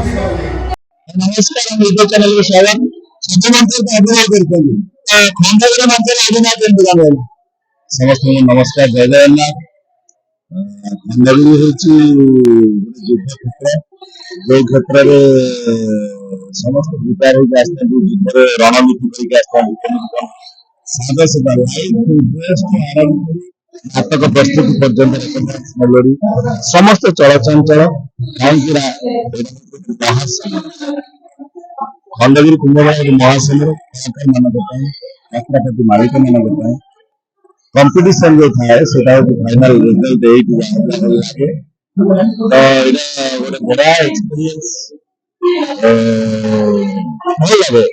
नमस्कार हम YouTube channel में स्वागत मुख्यमंत्री का अभिनय करते हैं खंडगिरी मंत्री अभिनय केंद्र का समस्त नमस्कार जय जगन्नाथ खंडगिरी होची युद्ध क्षेत्र जो क्षेत्र रे समस्त विचार हो आस्ते युद्ध रणनीति करके आस्ते सादा सादा आरंभ नाटक प्रस्तुति पर्यंत मेलोडी समस्त चलचंचल कहीं खंडगिरी कुंभमेला महासमर कलाकार मान यात्रापति मालिक मान कंपिटिशन जो था फाइनल रिजल्ट लगे तो ये गोटे बड़ा एक्सपीरियंस भल लगे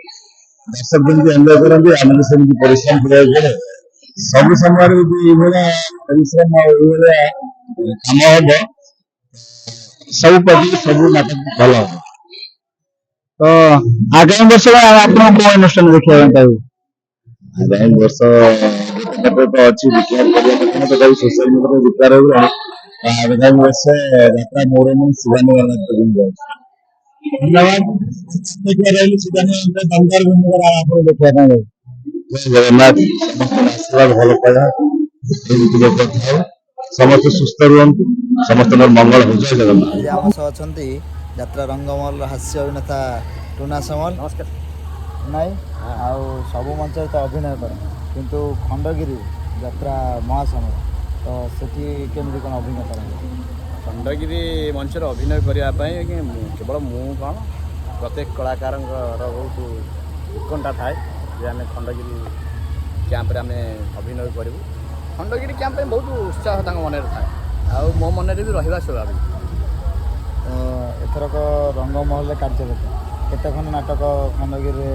दर्शक जमी एंजॉय करते आम सेमती परिश्रम करा सब समय परिश्रम कम हम सब प्रति सब नाटक भल हम तो आगामी वर्ष आप अनुष्ठान देखा आगामी वर्ष तो अच्छी विज्ञान तो सोशल मीडिया विचार हो आगामी वर्ष यात्रा मोड़ शिवानी धन्यवाद देखा जगन्नाथ आशीर्वाद भल पाया समस्त सुस्थ रुहतु समस्त मंगल हो जय जगन्नाथ आम सह अच्छा यात्रा रंगमहल हास्य अभिनेता टुना समल नमस्कार नाई आउ सब मंच तो अभिनय कर किंतु खंडगिरी यात्रा महासमर तो सेठी केमती कौन अभिनय कर खंडगिरी मंच अभिनय करने केवल मु कौन प्रत्येक कलाकार बहुत उत्कंठा थाए जे आम खंडगिरी कैंप आम अभिनय करूँ खंडगिरी कैंप बहुत उत्साह मन थाए आ मो मन भी रहा स्वाभाविक एथरक रंगमहल कार्यरत केते खंड नाटक खंडगिरी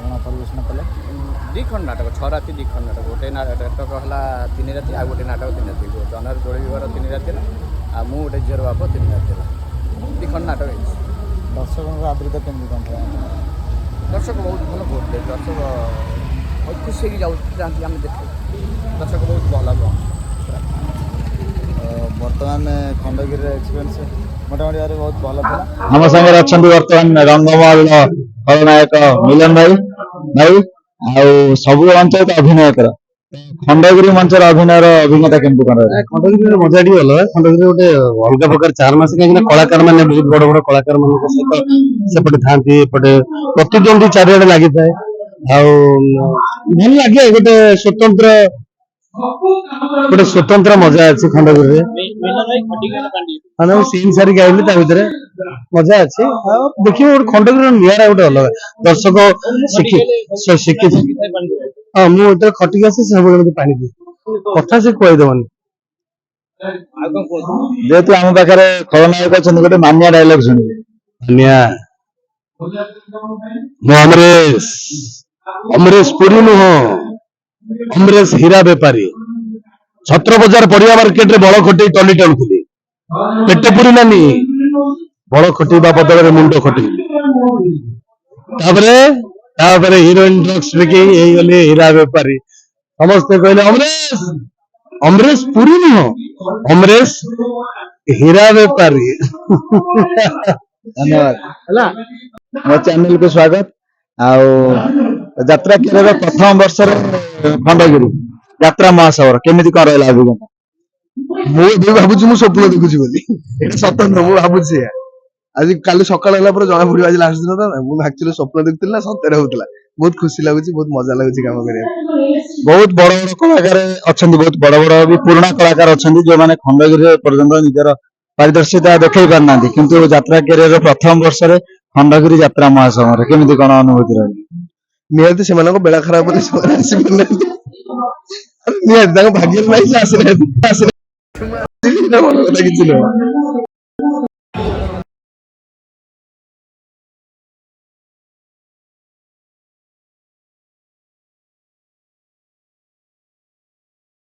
आप परिवेशन कले दी खंड नाटक 6 राति दी खंड नाटक गोटे नाटक है 3 राति आ गोटे नाटक 3 राति जनर दोड़ी विवाह 3 राति आ मु गोटे झीर बाप 3 राति दी खंड नाटक दर्शकों आदृत केमती कौन दर्शक बहुत भल भोट दर्शक बहुत खुशी हो जाती आम देख दर्शक बहुत भल बर्तमान खंडगिरी एक्सपीरियंस मोटामोटी भाव बहुत भल था आम सागर अच्छा बर्तमान रंगमहल खलनायक मिलन भाई भाई आ सब अंचल तो अभिनय कर खंडगिरी मंचर अभिनय अभिज्ञता केमती कौन खंडगिरी मजा टी अलग खंडगिरी गोटे अलग प्रकार चार मास कहीं कलाकार मैंने बहुत बड़ बड़ कलाकार मान सहित सेपटे था प्रतिद्वंदी चारिड़े लगी था भल लगे गोटे स्वतंत्र मजा अच्छी खंडगिरी सीन सारिक आइली भितर मजा अच्छी देखिए गोटे खंडगिरी निरा गोटे अलग दर्शक शिखी हाँ मुझे खटिक आसी सब पानी दिए कथा से कहीदेवनी जेहेतु आम पाखे खलनायक अच्छा गोटे मानिया डायलॉग शुणिए मानिया अमरेश अमरेश पुरी नुह अमरेश हीरा बेपारी छत्र बजार परिया मार्केट रे बड़ खटे टली टाणुली पेटे पुरी नानी बड़ खटेबा बदल मुंड खटे हिरोइन ड्रग्स बिकिंग गले हीरा बेपारी समस्ते कहले अमरेश अमरेश पुरी नुह अमरेश हीरा बेपारी धन्यवाद मो चैनल को स्वागत यात्रा केरल प्रथम वर्ष खंडगिरी यात्रा महासवर केमिति कौन रहा अभिज्ञता मुझे भावुँ स्वप्न देखुची सत नुह भावुँ आज काली सकाल जना पड़े आज लास्ट दिन मुझे एक्चुअली स्वप्न देखुली ना सतरे होता बहुत खुशी लगुच बहुत मजा लगुच काम कर बहुत बड़ बड़ कलाकार अच्छा बहुत बड़ बड़ भी पुराना कलाकार अच्छा जो मैंने खंडगिरी पर्यटन निजर पारदर्शिता देखा पारना किंतु यात्रा कैरियर प्रथम वर्ष खंडगिरी यात्रा महासमर केमिति कौन अनुभूति रही निहत से बेला खराब भाग्य नहीं किसी